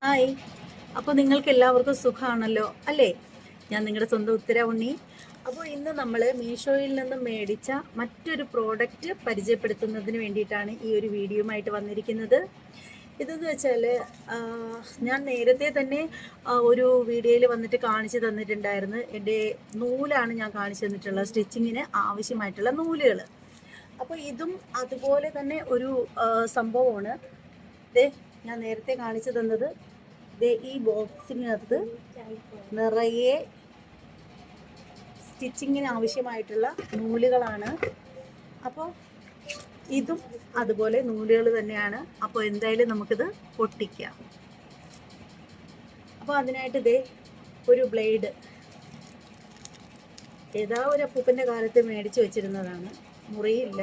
Hi. അപ്പോൾ നിങ്ങൾക്ക് എല്ലാവർക്കും സുഖമാണല്ലോ അല്ലേ? ഞാൻ നിങ്ങളുടെ സ്വന്തം ഉത്തര ഉണ്ണി. അപ്പോൾ ഇന്ന് നമ്മൾ മീഷോയിൽ നിന്ന് മേടിച്ച മറ്റൊരു പ്രോഡക്റ്റ് പരിചയപ്പെടുത്തുന്നതിന് വേണ്ടിയിട്ടാണ് ഈ ഒരു വീഡിയോയുമായിട്ട് വന്നിരിക്കുന്നത്. ഇതെന്ന് വെച്ചാൽ ഞാൻ നേരത്തെ തന്നെ ഒരു വീഡിയോയിൽ വന്നിട്ട് കാണിച്ചു തന്നിട്ടുണ്ടായിരുന്നു. എൻ്റെ നൂലാണ് ഞാൻ കാണിച്ചു തന്നിട്ടുള്ളത്, സ്റ്റിച്ചിങ്ങിന് ആവശ്യമായിട്ടുള്ള നൂലുകൾ. അപ്പോൾ ഇതും അതുപോലെ തന്നെ ഒരു സംഭവമാണ്. ഞാൻ നേരത്തെ കാണിച്ചു തന്നത് ഈ ബോക്സിനകത്ത് നിറയെ സ്റ്റിച്ചിങ്ങിന് ആവശ്യമായിട്ടുള്ള നൂലുകളാണ്. അപ്പോൾ ഇതും അതുപോലെ നൂലുകൾ തന്നെയാണ്. അപ്പോൾ എന്തായാലും നമുക്കിത് പൊട്ടിക്കാം. അപ്പോൾ അതിനായിട്ട് ഒരു ബ്ലേഡ് ഏതാ ഒരു അപ്പൂപ്പൻ്റെ കാലത്ത് മേടിച്ച് വെച്ചിരുന്നതാണ്, മുറിയില്ല.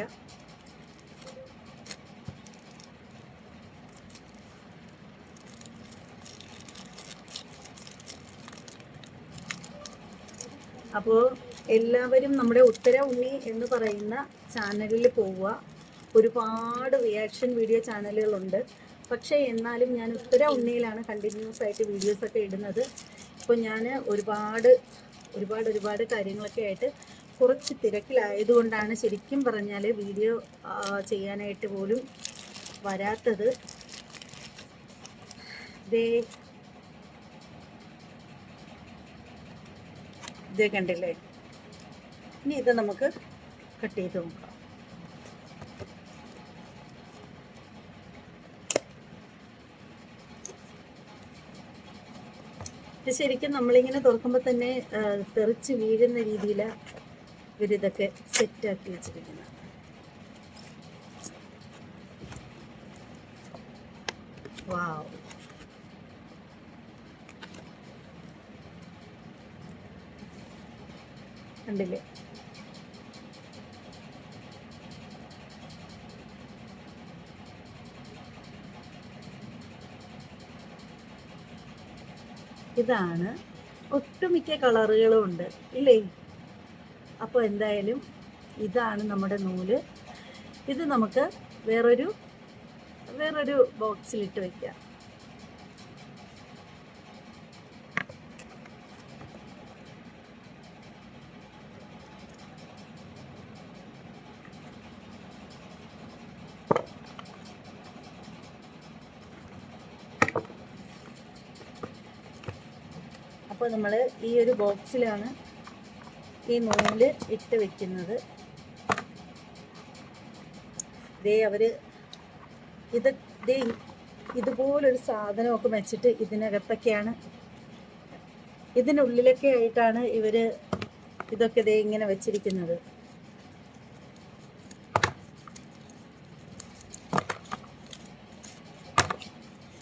അപ്പോൾ എല്ലാവരും നമ്മുടെ ഉത്തര ഉണ്ണി എന്ന് പറയുന്ന ചാനലിൽ പോവുക. ഒരുപാട് റിയാക്ഷൻ വീഡിയോ ചാനലുകളുണ്ട്, പക്ഷേ എന്നാലും ഞാൻ ഉത്തര ഉണ്ണിയിലാണ് കണ്ടിന്യൂസ് ആയിട്ട് വീഡിയോസൊക്കെ ഇടുന്നത്. ഇപ്പോൾ ഞാൻ ഒരുപാട് കാര്യങ്ങളൊക്കെ ആയിട്ട് കുറച്ച് തിരക്കിലായതുകൊണ്ടാണ് ശരിക്കും പറഞ്ഞാൽ വീഡിയോ ചെയ്യാനായിട്ട് പോലും വരാത്തത്. ഇതേ കണ്ടില്ലേ? ഇനി ഇത് നമുക്ക് കട്ട് ചെയ്ത് നോക്കാം. ഇത് ശരിക്കും നമ്മളിങ്ങനെ തുറക്കുമ്പോൾ തന്നെ തെറിച്ച് വീഴുന്ന രീതിയിൽ ഇവരിതൊക്കെ സെറ്റാക്കി വെച്ചിരിക്കുന്നത്. വാവ്, കണ്ടില്ലേ? ഇതാണ്, ഒട്ടുമിക്ക കളറുകളും ഉണ്ട് ഇല്ലേ? അപ്പോൾ എന്തായാലും ഇതാണ് നമ്മുടെ നൂല്. ഇത് നമുക്ക് വേറൊരു ബോക്സിലിട്ട് വയ്ക്കാം. അപ്പോൾ നമ്മൾ ഈ ഒരു ബോക്സിലാണ് ഈ നൂല് ഇട്ട് വെക്കുന്നത്. അവർ ഇതുപോലൊരു സാധനമൊക്കെ വെച്ചിട്ട് ഇതിനകത്തൊക്കെയാണ്, ഇതിനുള്ളിലൊക്കെ ആയിട്ടാണ് ഇവർ ഇതൊക്കെ ഇങ്ങനെ വെച്ചിരിക്കുന്നത്.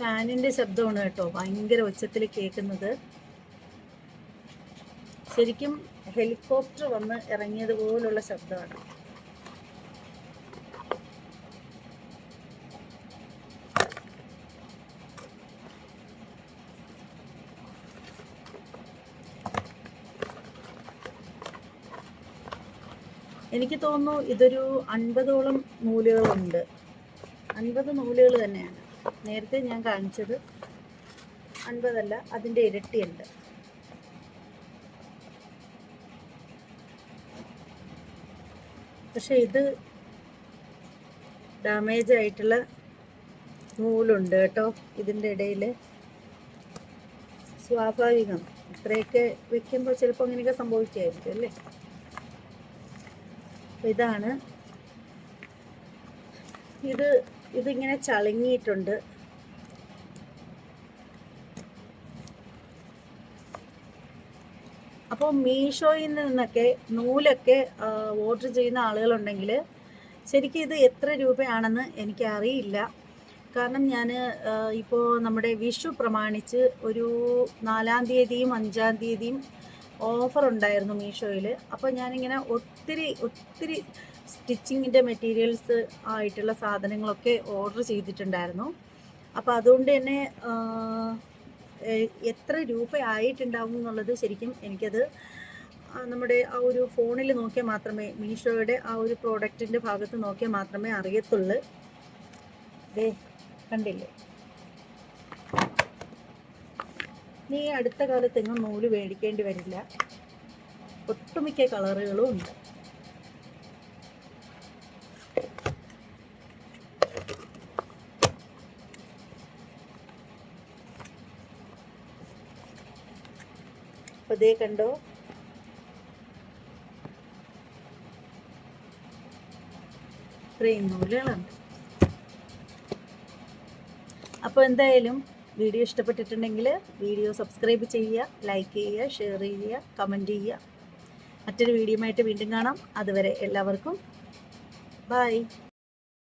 ഫാനിൻ്റെ ശബ്ദമാണ് കേട്ടോ, ഭയങ്കര ഉച്ചത്തിൽ കേൾക്കുന്നത്. ശരിക്കും ഹെലികോപ്റ്റർ വന്ന് ഇറങ്ങിയതുപോലുള്ള ശബ്ദമാണ്. എനിക്ക് തോന്നുന്നു ഇതൊരു 50ഓളം നൂലുകളുണ്ട്. 50 നൂലുകൾ തന്നെയാണ്. നേരത്തെ ഞാൻ കാണിച്ചത് 50 അല്ല, അതിൻ്റെ ഇരട്ടിയുണ്ട്. പക്ഷെ ഇത് ഡാമേജ് ആയിട്ടുള്ള നൂലുണ്ട് കേട്ടോ ഇതിൻ്റെ ഇടയിൽ. സ്വാഭാവികം, ഇത്രയൊക്കെ വെക്കുമ്പോൾ ചിലപ്പോൾ അങ്ങനെയൊക്കെ സംഭവിക്കായിരിക്കും അല്ലേ? ഇതാണ് ഇതിങ്ങനെ ചളുങ്ങിയിട്ടുണ്ട്. അപ്പോൾ മീഷോയിൽ നിന്നൊക്കെ നൂലൊക്കെ ഓർഡർ ചെയ്യുന്ന ആളുകളുണ്ടെങ്കിൽ ശരിക്കും ഇത് എത്ര രൂപയാണെന്ന് എനിക്കറിയില്ല. കാരണം ഞാൻ ഇപ്പോൾ നമ്മുടെ വിഷു പ്രമാണിച്ച് ഒരു 4-ാം തീയതിയും 5-ാം തീയതിയും ഓഫർ ഉണ്ടായിരുന്നു മീഷോയിൽ. അപ്പോൾ ഞാനിങ്ങനെ ഒത്തിരി സ്റ്റിച്ചിങ്ങിൻ്റെ മെറ്റീരിയൽസ് ആയിട്ടുള്ള സാധനങ്ങളൊക്കെ ഓർഡർ ചെയ്തിട്ടുണ്ടായിരുന്നു. അപ്പോൾ അതുകൊണ്ട് തന്നെ എത്ര രൂപ ആയിട്ടുണ്ടാവും എന്നുള്ളത് ശരിക്കും എനിക്കത് നമ്മുടെ ആ ഒരു ഫോണിൽ നോക്കിയാൽ മാത്രമേ, മീഷോയുടെ ആ ഒരു പ്രോഡക്റ്റിൻ്റെ ഭാഗത്ത് നോക്കിയാൽ മാത്രമേ അറിയത്തുള്ളൂ. കണ്ടില്ലേ? ഇനി അടുത്ത കാലത്തെങ്ങും നൂല് മേടിക്കേണ്ടി വരില്ല. ഒട്ടുമിക്ക കളറുകളും ഉണ്ട്. അപ്പോൾ ഇതേ കണ്ടോ, ഇത്രയും നൂലുകളുണ്ട്. അപ്പോൾ എന്തായാലും വീഡിയോ ഇഷ്ടപ്പെട്ടിട്ടുണ്ടെങ്കിൽ വീഡിയോ സബ്സ്ക്രൈബ് ചെയ്യുക, ലൈക്ക് ചെയ്യുക, ഷെയർ ചെയ്യുക, കമൻറ്റ് ചെയ്യുക. മറ്റൊരു വീഡിയോയുമായിട്ട് വീണ്ടും കാണാം. അതുവരെ എല്ലാവർക്കും ബൈ.